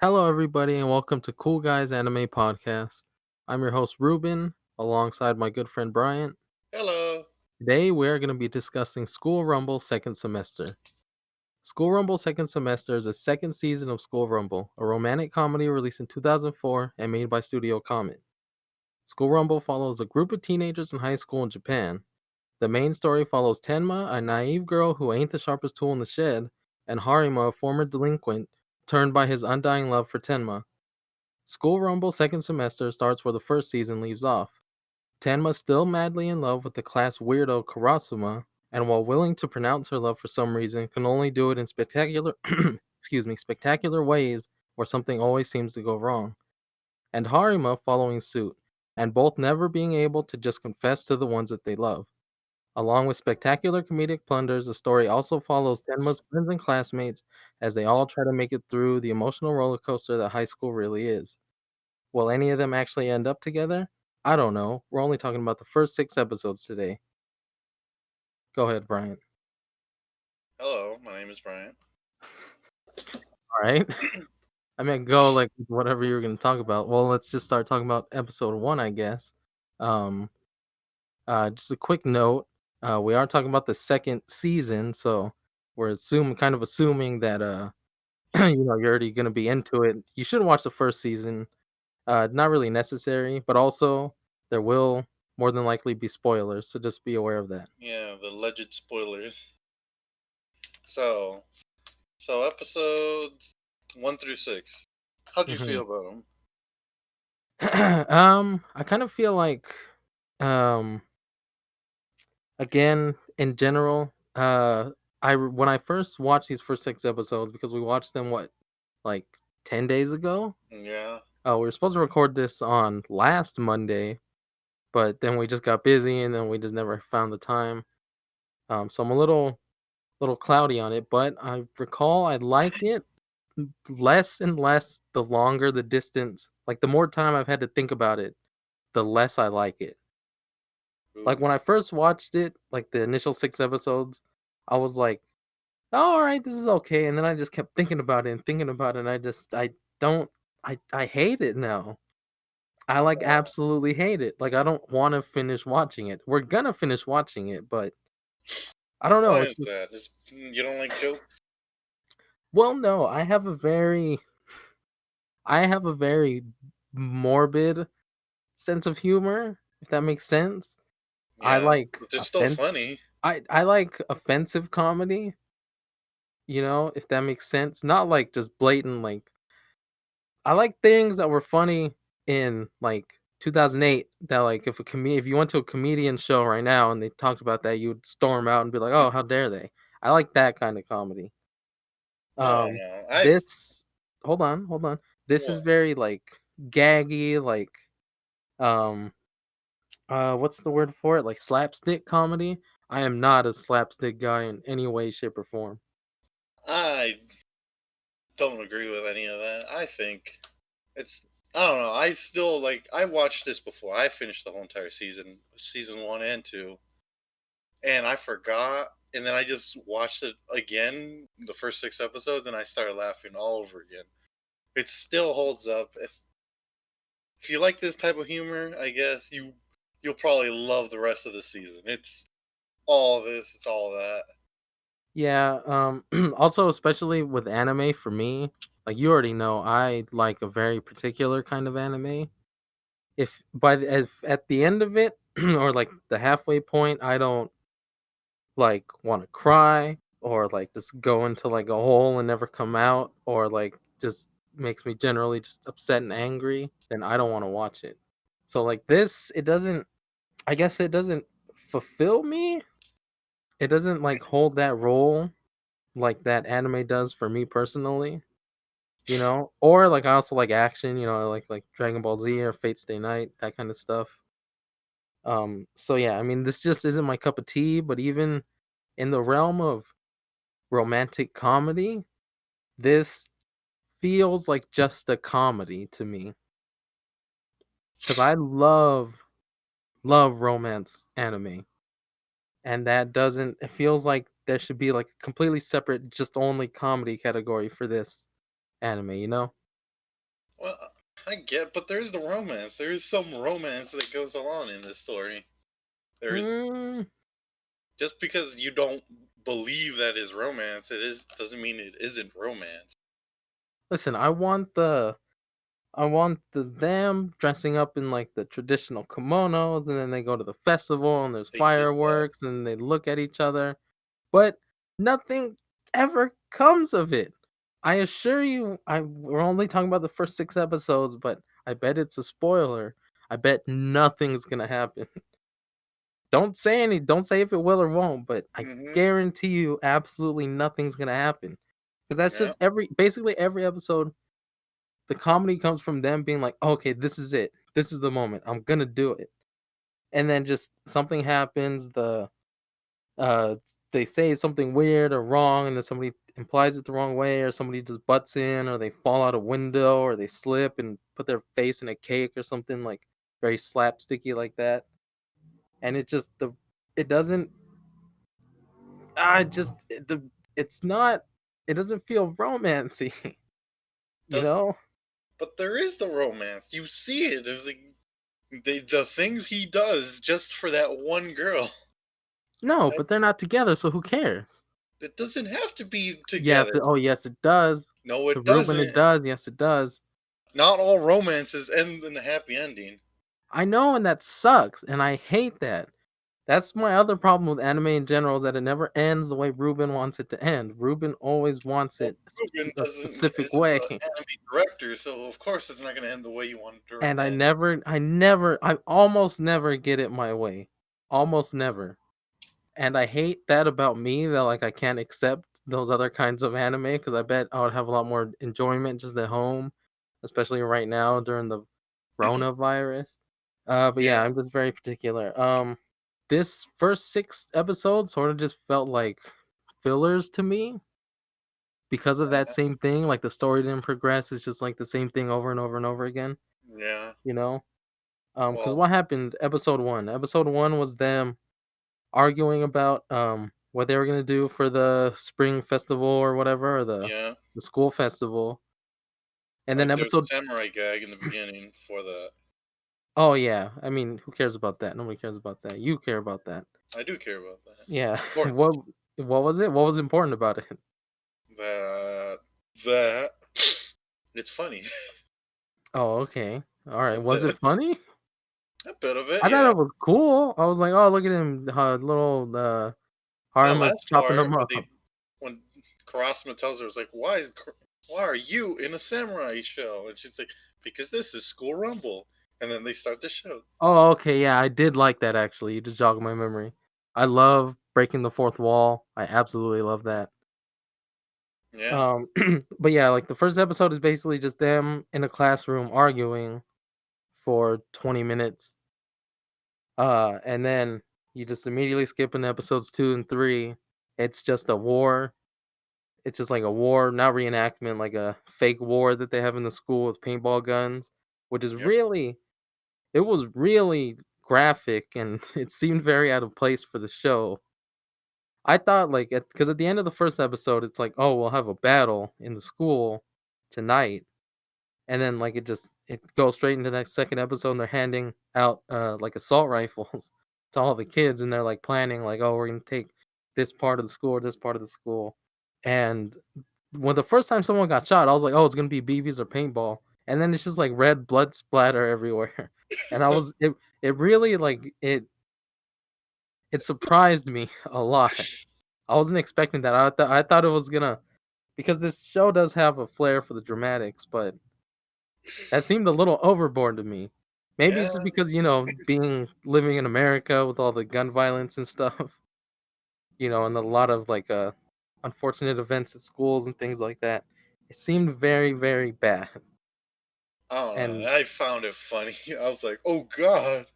Hello, everybody, and welcome to Cool Guys Anime Podcast. I'm your host, Ruben, alongside my good friend Bryant. Hello. Today, we're going to be discussing School Rumble Second Semester. School Rumble Second Semester is the second season of School Rumble, a romantic comedy released in 2004 and made by Studio Comet. School Rumble follows a group of teenagers in high school in Japan. The main story follows Tenma, a naive girl who ain't the sharpest tool in the shed, and Harima, a former delinquent, turned by his undying love for Tenma. School Rumble second semester starts where the first season leaves off. Tenma's still madly in love with the class weirdo Karasuma, and while willing to pronounce her love for some reason, can only do it in spectacular spectacular ways where something always seems to go wrong. And Harima following suit, and both never being able to just confess to the ones that they love. Along with spectacular comedic blunders, the story also follows Tenma's friends and classmates as they all try to make it through the emotional roller coaster that high school really is. Will any of them actually end up together? I don't know. We're only talking about the first 6 episodes today. Go ahead, Brian. Hello, my name is Brian. Alright. I meant go, like, whatever you were gonna talk about. Well, let's just start talking about episode 1, I guess. Um, just a quick note, we are talking about the second season, so we're assuming that, you're already gonna be into it. You should watch the first season. Not really necessary, but also there will more than likely be spoilers, so just be aware of that. Yeah, the alleged spoilers. So, so episodes 1 through 6. How'd you Mhm. feel about them? I kind of feel like, um, again, in general, when I first watched these first 6 episodes, because we watched them, like 10 days ago? Yeah, We were supposed to record this on last Monday, but then we just got busy and then we just never found the time. So I'm a little cloudy on it, but I recall I liked it less and less the longer the distance. Like the more time I've had to think about it, the less I like it. Like, ooh, when I first watched it, like, the initial 6 episodes, I was like, "Oh, alright, this is okay," and then I just kept thinking about it and thinking about it, and I don't I hate it now. I, like, oh, absolutely hate it. Like, I don't wanna finish watching it. We're gonna finish watching it, but I don't know, why it's is just that? Just you don't like jokes? well, no, I have a very morbid sense of humor, if that makes sense. I Yeah, like but it's still offen funny. I like offensive comedy. If that makes sense. Not like just blatant, like I like things that were funny in like 2008 that like if you went to a comedian show right now and they talked about that, you would storm out and be like, "Oh, how dare they?" I like that kind of comedy. I don't Um know. this hold on. This is What? very like gaggy, like um what's the word for it? Like slapstick comedy. I am not a slapstick guy in any way, shape, or form. I don't agree with any of that. I think it's. I don't know. I still like. I watched this before. I finished the whole entire season 1 and 2, and I forgot. And then I just watched it again, the first 6 episodes, and I started laughing all over again. It still holds up. If you like this type of humor, I guess you'll probably love the rest of the season. It's all this, it's all that. Yeah, also especially with anime for me, like you already know, I like a very particular kind of anime. If at the end of it or like the halfway point, I don't like want to cry or like just go into like a hole and never come out or like just makes me generally just upset and angry, then I don't want to watch it. So like this, I guess it doesn't fulfill me. It doesn't like hold that role like that anime does for me personally, Or like I also like action, I like Dragon Ball Z or Fate Stay Night, that kind of stuff. So yeah, I mean this just isn't my cup of tea, but even in the realm of romantic comedy, this feels like just a comedy to me cuz I love romance anime, and that doesn't it feels like there should be like a completely separate just only comedy category for this anime, you know? get, but there's the romance. There is some romance that goes on in this story. There's Mm, just because you don't believe that is romance, it is doesn't mean it isn't romance. listen, I want the them dressing up in like the traditional kimonos, and then they go to the festival and there's They did that. fireworks and they look at each other, but nothing ever comes of it. I assure you, we're only talking about the first 6 episodes, but I bet it's a spoiler. I bet nothing's gonna happen. Don't say if it will or won't, but I Hmm. guarantee you absolutely nothing's gonna happen. Because that's Yeah. just basically every episode, the comedy comes from them being like, "Okay, this is it. This is the moment. I'm gonna do it." And then just something happens, they say something weird or wrong, and then somebody implies it the wrong way, or somebody just butts in, or they fall out a window, or they slip and put their face in a cake or something like very slapsticky like that. And it doesn't I just it's not it doesn't feel romancy, you Does know? But there is the romance. You see it. There's like the things he does just for that one girl. No, but they're not together, so who cares? It doesn't have to be Yes, together. oh yes, it does. No, To it Ruben, it doesn't. does. Yes, it does. Not all romances end in a happy ending. I know, and that sucks, and I hate that. That's my other problem with anime in general is that it never ends the way Ruben wants it to end. Ruben always wants Well, it Ruben a specific isn't way, the anime director, so of course it's not going to end the way you want it to and end. I almost never get it my way, almost never. And I hate that about me that like I can't accept those other kinds of anime because I bet I would have a lot more enjoyment just at home, especially right now during the coronavirus. But Yeah, yeah, I'm just very particular. This first 6 episodes sort of just felt like fillers to me because of that same thing. Like the story didn't progress. It's just like the same thing over and over and over again. yeah. You know? Because Well, what happened? Episode one. Episode one was them arguing about what they were gonna do for the spring festival or whatever, or yeah. the school festival. And then Like there's a episode samurai gag in the beginning for that. oh yeah, I mean, who cares about that? Nobody cares about that. You care about that. I do care about that. Yeah. It's important. What was it? What was important about it? That that it's funny. Oh, okay. All right. A Was it bit, funny? a bit of it, I thought yeah. it was cool. I was like, "Oh, look at him, little That Harema's last chopping part them where up." when Karasuma tells her, it's like, why are you in a samurai show? And she's like, because this is School Rumble. And then they start the show. Oh, okay, yeah, I did like that actually. You just jogged my memory. I love breaking the fourth wall. I absolutely love that. Yeah, But yeah, like the first episode is basically just them in a classroom arguing for 20 minutes. And then you just immediately skip into episodes 2 and 3. It's just a war. It's just like a war, not reenactment, like a fake war that they have in the school with paintball guns, which is yep. it was really graphic and it seemed very out of place for the show. I thought like because at the end of the first episode, it's like, oh, we'll have a battle in the school tonight. And then like it goes straight into the next second episode and they're handing out like assault rifles to all the kids and they're like planning like, oh, we're gonna take this part of the school or this part of the school. And when the first time someone got shot, I was like, oh, it's gonna be BBs or paintball. And then it's just like red blood splatter everywhere. And it really like it surprised me a lot. I wasn't expecting that. I thought it was gonna because this show does have a flair for the dramatics, but that seemed a little overboard to me. Maybe Yeah. it's just because, being living in America with all the gun violence and stuff, and a lot of like unfortunate events at schools and things like that. It seemed very, very bad. I don't know. And I found it funny. I was like, oh God.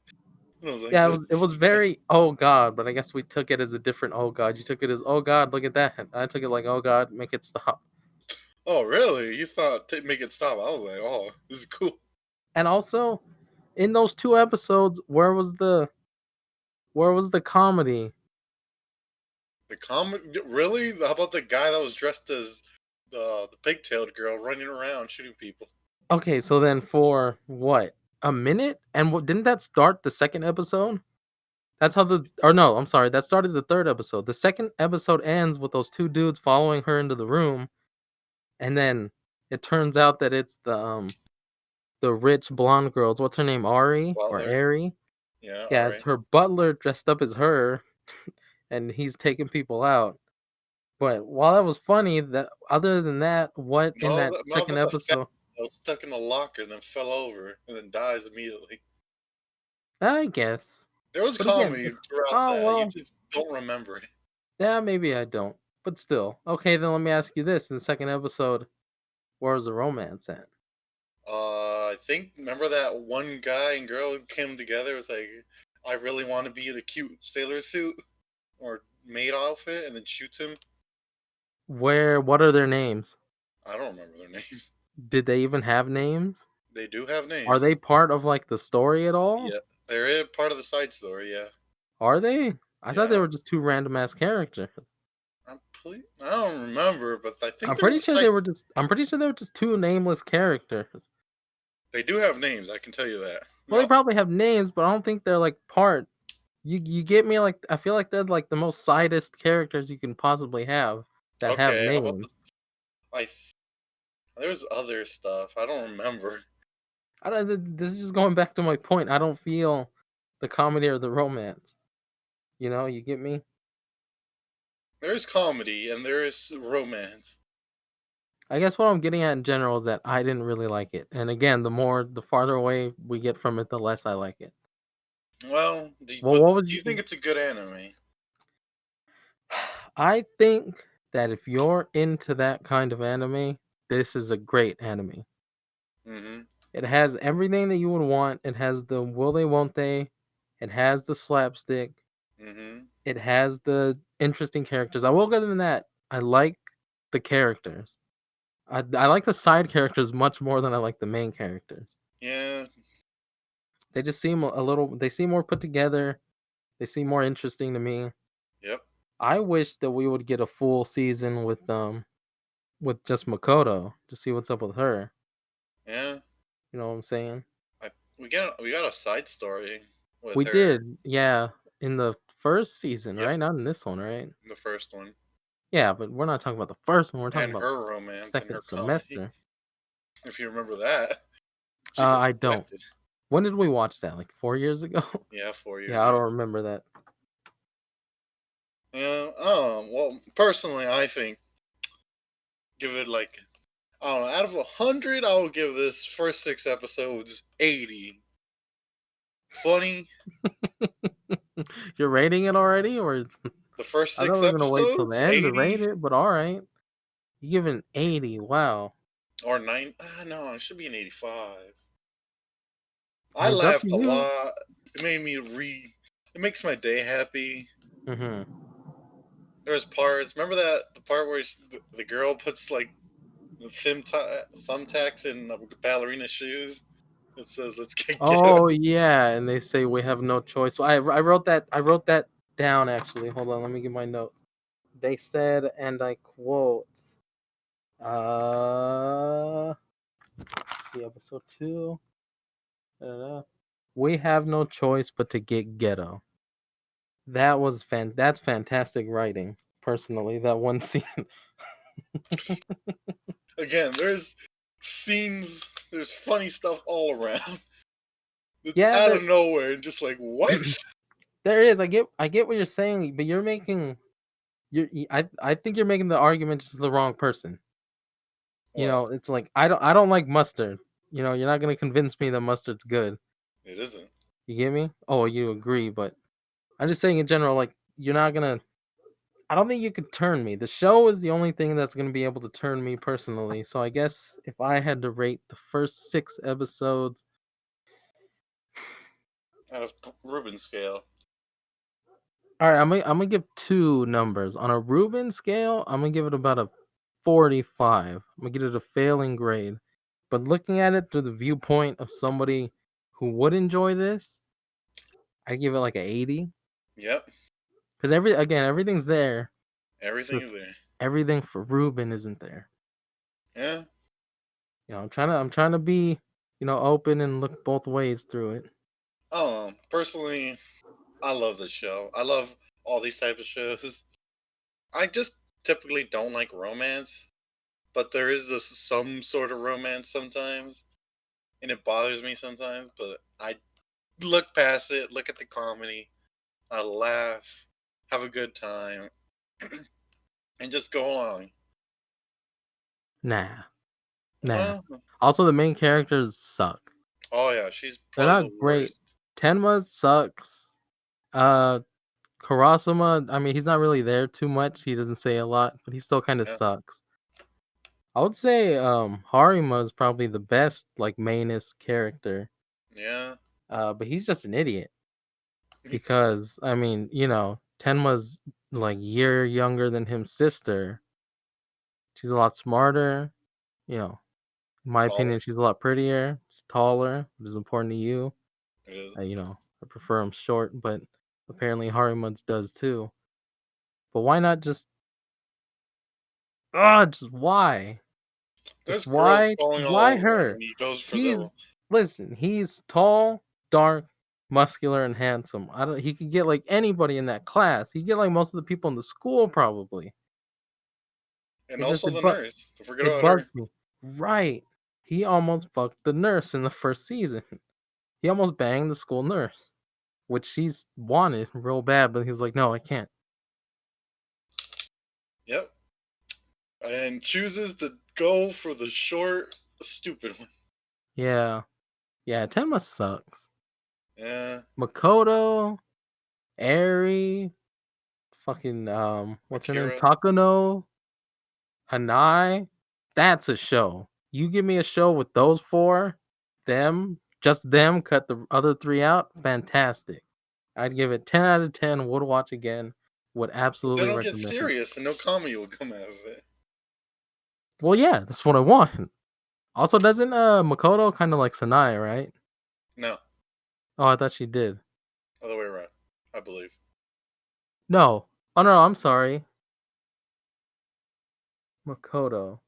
And I was like, yeah, this it is was very oh god, but I guess we took it as a different oh god. You took it as oh god, look at that. I took it like oh god, make it stop. oh, really? You thought to make it stop. I was like, oh, this is cool. And also, in those 2 episodes, where was the comedy? The comic, really? How about the guy that was dressed as the pigtailed girl running around shooting people? Okay, so then for what? A minute? And what didn't that start the second episode? That's how the or no, I'm sorry, that started the third episode. The second episode ends with those two dudes following her into the room, and then it turns out that it's the rich blonde girls. What's her name? Ari or Butler. Ari? Yeah, all Yeah, it's right. her butler dressed up as her, and he's taking people out. But while that was funny, that other than that, what in No, that no, second but the fat episode? was stuck in the locker and then fell over and then dies immediately. I guess. There was But again, comedy throughout oh that. You well, just don't remember it. yeah, maybe I don't. But still, okay. Then let me ask you this: in the second episode, where was the romance at? I think remember that one guy and girl who came together. It was like, I really want to be in a cute sailor suit or maid outfit, and then shoots him. Where? What are their names? I don't remember their names. Did they even have names? They do have Are they names. part of like the story at all? Yeah, they're part of the side story. Yeah, Are they? I thought they yeah. were just two random ass characters. I don't remember, but I think I'm they're pretty the sure they side. were just. I'm pretty sure they were just two nameless characters. They do have names. I can tell you that. Well, they Yep. probably have names, but I don't think they're like part. You get me? Like I feel like they're like the most sidest characters you can possibly have that have Okay. How about the? names. I. There's other stuff. I don't remember. I don't. This is just going back to my point. I don't feel the comedy or the romance. You get me? There's comedy and there's romance. I guess what I'm getting at in general is that I didn't really like it. And again, the farther away we get from it, the less I like it. Well, Well, but what was do you think it's a good anime? I think that if you're into that kind of anime, this is a great anime. Mm-hmm. It has everything that you would want. It has the will they won't they. It has the slapstick. Mm-hmm. It has the interesting characters. I will give them that. I like the characters. I like the side characters much more than I like the main characters. Yeah. They just seem a little. They seem more put together. They seem more interesting to me. Yep. I wish that we would get a full season with just Makoto to see what's up with her. Yeah. You know what I'm saying? We got a side story with We her. did, yeah, in the first season, Yep. right? Not in this one, right? The first one Yeah, but we're not talking about the first one. We're talking and about the her romance and second her comedy. semester. If you remember that, she gets I don't. rejected. When did we watch that? Like 4 years ago? Yeah, 4 years Yeah, I ago. don't remember that. Yeah. Well, personally, I think give it like I don't know. Out of 100, I would give this first 6 episodes 80. Funny. You're rating it already, or The first I thought six we were gonna wait till the episodes end to 80 rate it, but all right. You give it an 80. Wow. or 9. No, it should be an 85. I I mean, it's up to laughed a you. lot. It made me re. It makes my day happy. Hmm. There's parts. Remember that the part where the girl puts like the thumbtacks in the ballerina shoes. It says, "Let's get ghetto." Oh yeah, and they say we have no choice. Well, I wrote that. I wrote that down actually. Hold on, let me get my notes. They said, and I quote, let's see, episode 2. Da-da-da. We have no choice but to get ghetto. That's fantastic writing. Personally, that one scene. Again, there's scenes. There's funny stuff all around. It's Yeah, out of nowhere and just like what? there is. I get what you're saying, but you're making I think you're making the argument just to the wrong person. What? It's like I don't like mustard. You're not gonna convince me that mustard's good. It isn't. You get me? Oh, you agree, but I'm just saying in general, like you're not gonna. I don't think you could turn me. The show is the only thing that's gonna be able to turn me personally. So I guess if I had to rate the first 6 episodes, Out of Rubin scale. all right, I'm gonna give two numbers on a Reuben scale. I'm gonna give it about a 45. I'm gonna give it a failing grade. But looking at it through the viewpoint of somebody who would enjoy this, I give it like a 80. Yep. Because everything's there. It's Everything is just there. everything for Ruben isn't there. Yeah. I'm trying to be, open and look both ways through it. Personally, I love this show. I love all these types of shows. I just typically don't like romance, but there is this some sort of romance sometimes, and it bothers me sometimes. But I look past it, look at the comedy, I laugh, have a good time, and just go along. Nah, nah. Well, Also, the main characters suck. oh yeah, she's They're probably not the great. worst. Tenma sucks. Uh, Karasuma, I mean, he's not really there too much. He doesn't say a lot, but he still kind of Yeah, sucks. I would say Harima is probably the best like mainest character. yeah. But he's just an idiot because I mean, Tenma's like year younger than his sister. She's a lot smarter, you know. In my Taller. opinion, she's a lot prettier, she's taller, which is important to you. It is. I prefer him short, but apparently Harima's does too. But why not just why? There's Just girls why? falling all Why over him, her? and he goes for the. He's Listen, he's tall, dark, muscular, and handsome. I don't He could get like anybody in that class. He could get like most of the people in the school probably. And It just also it the bu- nurse. Don't forget it about her. bugs me. Right. He almost fucked the nurse in the first season. He almost banged the school nurse, which she's wanted real bad, but he was like, "No, I can't." Yep. And chooses to go for the short, stupid one. Yeah. Yeah, Tenma sucks. Yeah. Makoto, Eri, fucking what's her name? Akira. Takano, Hanai. That's a show. You give me a show with those four, just them, cut the other three out, fantastic. I'd give it 10 out of 10, would watch again, would But they absolutely don't get recommend it. serious, and no comedy will come out of it. Well, yeah, that's what I want. Also, doesn't Makoto kind of like Sanai, right? No, Oh, I thought she did. other way around. I believe. No. Oh no, I'm sorry. Makoto.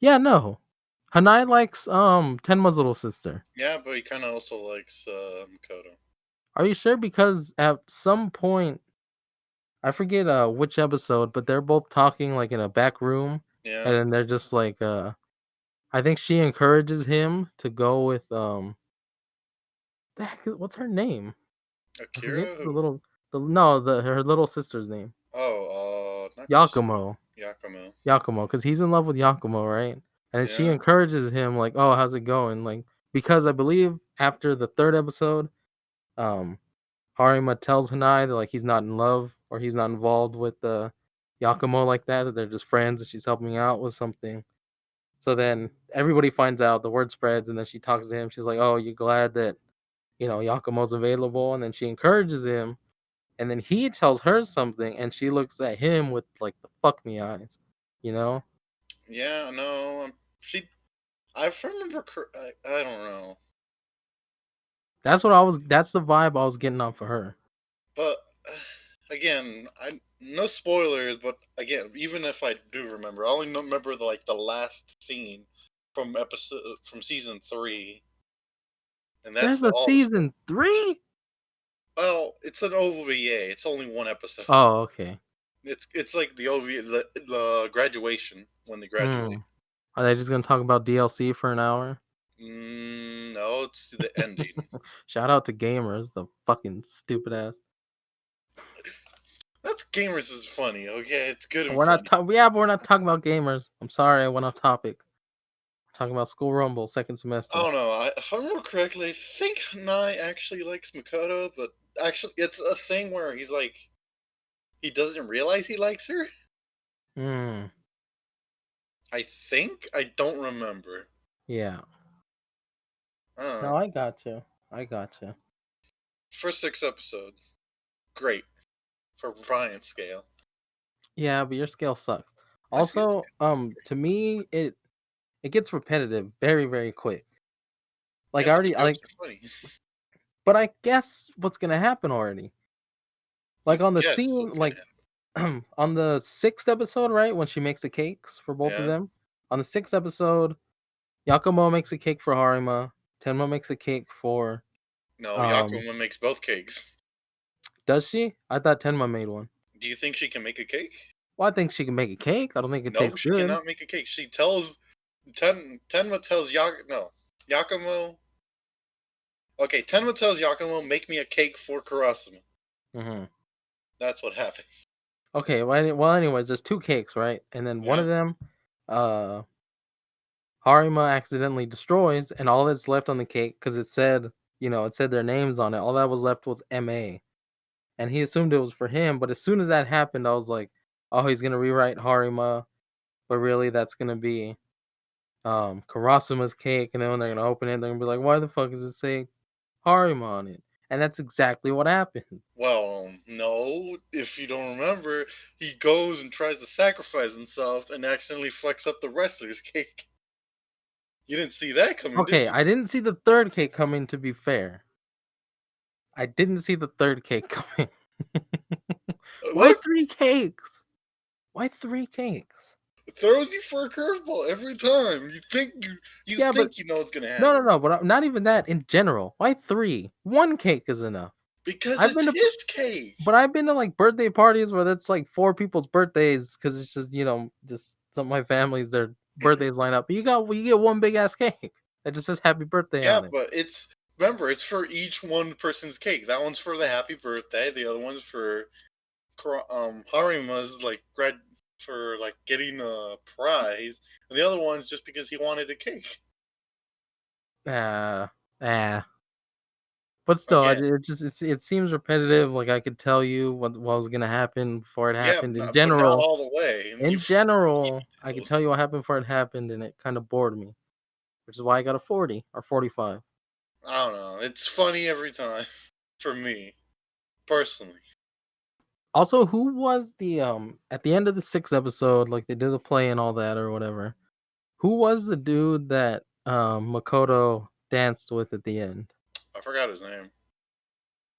Yeah, no. Hanai likes Tenma's little sister. Yeah, but he kind of also likes Makoto. Are you sure? Because at some point, I forget which episode, but they're both talking like in a back room, and Yeah, then they're just like I think she encourages him to go with what's her name? I forget Akira. the Who? little the no the her little sister's name. Oh, not Yakumo. Yakumo. Yakumo, because he's in love with Yakumo, right? And then she Yeah, encourages him, like, "Oh, how's it going?" Like, because I believe after the third episode, um, Harima tells Hanai that like he's not in love or he's not involved with Yakumo like that. That they're just friends, and she's helping out with something. So then everybody finds out, the word spreads, and then she talks to him. She's like, "Oh, you glad that Yakumo's available?" And then she encourages him, and then he tells her something, and she looks at him with like the fuck me eyes, you know. yeah. No, she. I remember. I don't know, That's the vibe I was getting off for her. but again, I no spoilers. But again, even if I do remember, I only remember the last scene from season 3, and that's There's a all the spoil. season 3? Well, it's an OVA. It's only one episode. Oh, okay. It's like the OVA, the graduation when they graduate. Hmm. Are they just gonna talk about DLC for an hour? No, it's the ending. Shout out to gamers, the fucking stupid ass. That's gamers is funny. Okay, it's good and We're not funny. talking. Yeah, but we're not talking about gamers. I'm sorry, I went off topic. We're talking about School Rumble second I semester. don't know. If I remember correctly, I think Nai actually likes Makoto, but actually, it's a thing where he's like he doesn't realize he likes her. Hmm. I think I don't remember. Yeah. Uh, No, I got you. I got you. first 6 episodes, great for Brian's scale. Yeah, but your scale sucks. My scale, Also, to me, it gets repetitive very, very quick. Like yeah, I but the already jokes like, are funny. but I guess what's gonna happen already. You Like on the guess scene, what's gonna like happen. on the sixth episode, right when she makes the cakes for both of Yeah, them. On the sixth episode, Yakumo makes a cake for Harima. Tenma makes a cake for No, um. Yakuma makes both cakes. Does she? I thought Tenma made one. Do you think she can make a cake? Well, I think she can make a cake. I don't think it No, tastes she good. cannot make a cake. She tells Tenma tells Yakumo. Okay, Tenma tells Yakumo, make me a cake for Karasume. Hmm. That's what happens. Okay. Well, anyways, there's two cakes, right? And then one Yeah. of them, uh, Harima accidentally destroys, and all that's left on the cake because it said, it said their names on it. All that was left was M.A. And he assumed it was for him. But as soon as that happened, I was like, oh, he's gonna rewrite Harima, but really that's gonna be Karasuma's cake, and then when they're gonna open it, they're gonna be like, why the fuck does it say Harima on it? And that's exactly what happened. Well, no, if you don't remember, he goes and tries to sacrifice himself and accidentally flecks up the wrestler's cake. You didn't see that coming, did Okay, you? I didn't see the third cake coming, to be fair. I didn't see the third cake coming. Why Look, three cakes? Why three cakes? it throws you for a curveball every time. You Yeah, but think you know what's gonna no, no, happen no. But not even that. In general, why three? One cake is enough. because I've it's been to, his cake. but I've been to like birthday parties where that's like four people's birthdays because it's just just some of my family's their birthdays line up. But you get one big ass cake that just says happy birthday Yeah, on it. but it's remember it's for each one person's cake. That one's for the happy birthday. The other one's for Harima's like grad for like getting a prize, and the other one's just because he wanted a cake. Ah, ah. But still, Again, it seems repetitive. Like I could tell you what was gonna happen before it yeah, happened. In but not general, all the way. And you in forget general, I could details. tell you what happened before it happened, and it kind of bored me, which is why I got a 40 or 45. I don't know. It's funny every time for me personally. Also, who was the at the end of the sixth episode, like they did the play and all that or whatever? Who was the dude that Makoto danced with at the end? I forgot his name.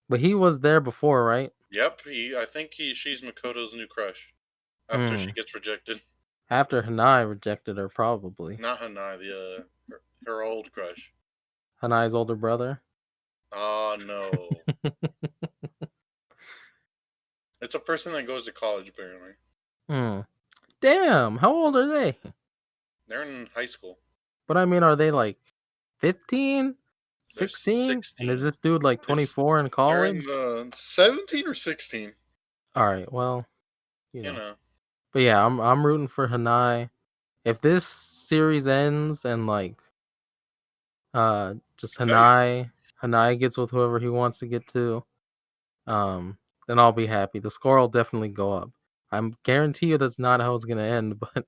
But he was there before, right? Yep, I think she's Makoto's new crush after she Hmm. gets rejected. After Hanai rejected her, probably. Not Hanai, her old crush. Hanai's older brother. Oh no. It's a person that goes to college apparently. Hmm. Damn, how old are they? They're in high school. But I mean, are they like 15, They're 16? And is 16. this dude like It's 24 in they're in college? the 17 or 16. All right, well, you You know. know. But yeah, I'm rooting for Hanai. If this series ends and like just Okay. Hanai gets with whoever he wants to get to, um, then I'll be happy. The score will definitely go up. I'm guarantee you that's not how it's gonna end, but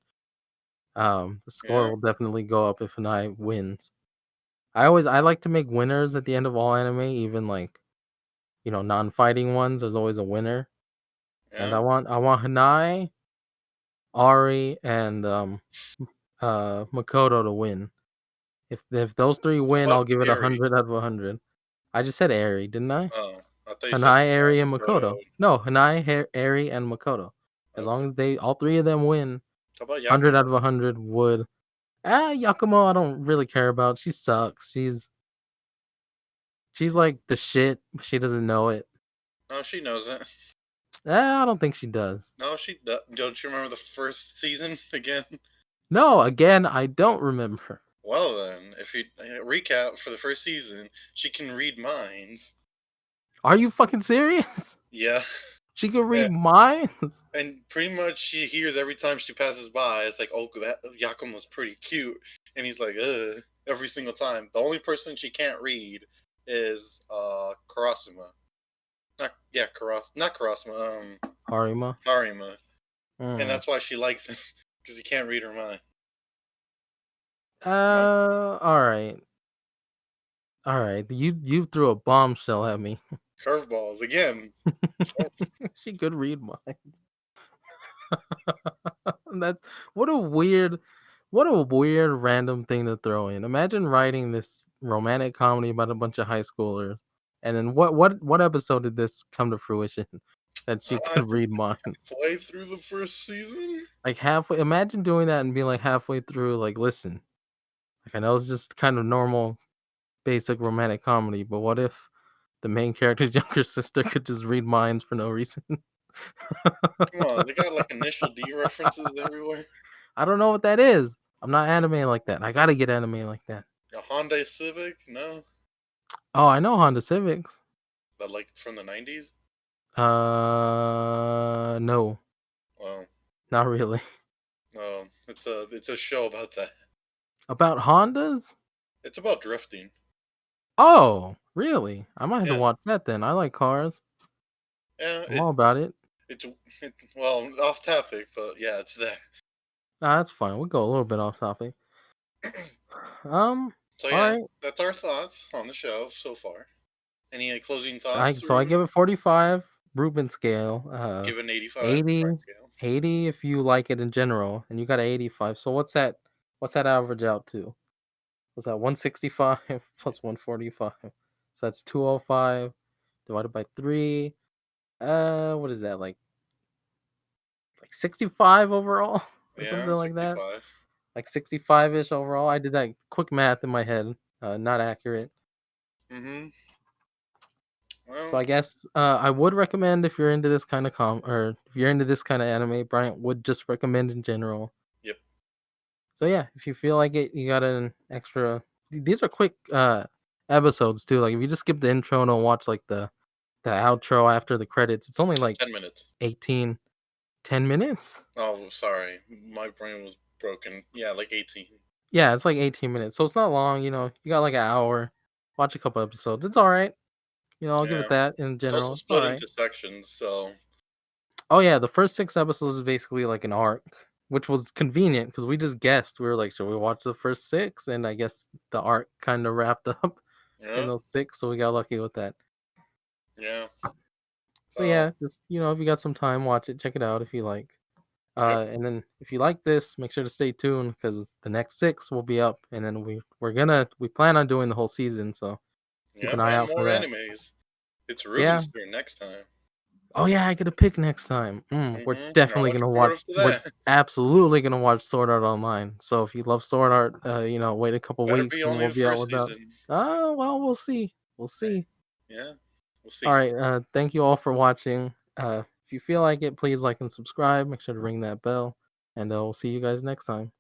the score Yeah. will definitely go up if Hanai wins. I like to make winners at the end of all anime, even like non-fighting ones. There's always a winner, and Yeah. I want Hanai, Ari, and Makoto to win. If those three How win, about I'll give it Gary? 100 out of 100. I just said Eri, didn't I? Oh, I thought you said Hanai, Eri, and Frodo. Makoto. No, Hanai, Eri, and Makoto. As long Okay. as all three of them win, How about 100 out Yakumo? of 100 would. Yakumo, I don't really care about. She sucks. She's like the shit. But she doesn't know it. No, she knows it. I don't think she does. No, don't you remember the first season again? No, again, I don't remember. Well then, if you recap for the first season, she can read minds. Are you fucking serious? Yeah. She could Yeah. read minds. And pretty much she hears every time she passes by, it's like, oh, that Yakumo's pretty cute. And he's like, ugh, every single time. The only person she can't read is Karasuma. Not Karasuma, Harima. Harima. And Mm. that's why she likes him, because he can't read her mind. All right. All right. You threw a bombshell at me. Curveballs, again. She could read minds. That's what a weird random thing to throw in. Imagine writing this romantic comedy about a bunch of high schoolers, and then what episode did this come to fruition that she I could think read minds? halfway through the first season. Like halfway. Imagine doing that and being like halfway through, like, listen, Like I know it's just kind of normal, basic romantic comedy, but what if the main character's younger sister could just read minds for no reason? Come on, they got like initial D references everywhere. I don't know what that is. I'm not anime like that. I gotta get anime like that. A Hyundai Civic? No, Oh, I know Honda Civics. that like from the '90s. No, Well, not really. no, it's a show about that. About Hondas? It's about drifting. Oh, really? I might have to Yeah, watch that then. I like cars. yeah. I'm all about it. It's well off topic, but yeah, it's that. Nah, that's fine. We'll go a little bit off topic. Um, So all yeah, right. that's our thoughts on the show so far. Any closing I thoughts, so I Ruben? give it 45 Reuben scale. Give an 85 80, Bright scale. 80 if you like it in general, and you got an 85. So what's that? What's that average out to? Was that 165 plus 145? So that's 205 divided by 3. What is that like 65 overall or something Yeah, like that? 65. Like 65-ish overall. I did that quick math in my head. Not accurate. Mm-hmm. So Well, I guess I would recommend if you're into this kind of or if you're into this kind of anime, Bryant would just recommend in general. yep. So yeah, if you feel like it, you got an extra. These are quick episodes too. Like if you just skip the intro and don't watch like the outro after the credits, it's only like 10 minutes. 18, 10 minutes. Oh, sorry. My brain was broken. Yeah, like 18. Yeah, it's like 18 minutes. So it's not long, you got like an hour. Watch a couple episodes. It's all right. I'll give Yeah. it that in It's also general. It's all split right. into sections, so Oh yeah, the first 6 episodes is basically like an arc, which was convenient because we just guessed. We were like, should we watch the first 6? And I guess the arc kind of wrapped up in yeah. those 6, so we got lucky with that. Yeah. So So, yeah, just if you got some time, watch it, check it out if you like. yep. And then if you like this, make sure to stay tuned because the next 6 will be up, and then we plan on doing the whole season, so keep an Yep, eye and out for more that. animes. It's Yeah. Ruben's turn next time. Oh yeah, I get a pick next time. We're I'm definitely looking gonna forward watch. to We're that. absolutely gonna watch Sword Art Online. So if you love Sword Art, wait a couple Better weeks be and only we'll the be out first without. season. Oh well, we'll see. We'll Hey, see. yeah, we'll All see. right. Thank you all for watching. If you feel like it, please like and subscribe. Make sure to ring that bell, and we'll see you guys next time.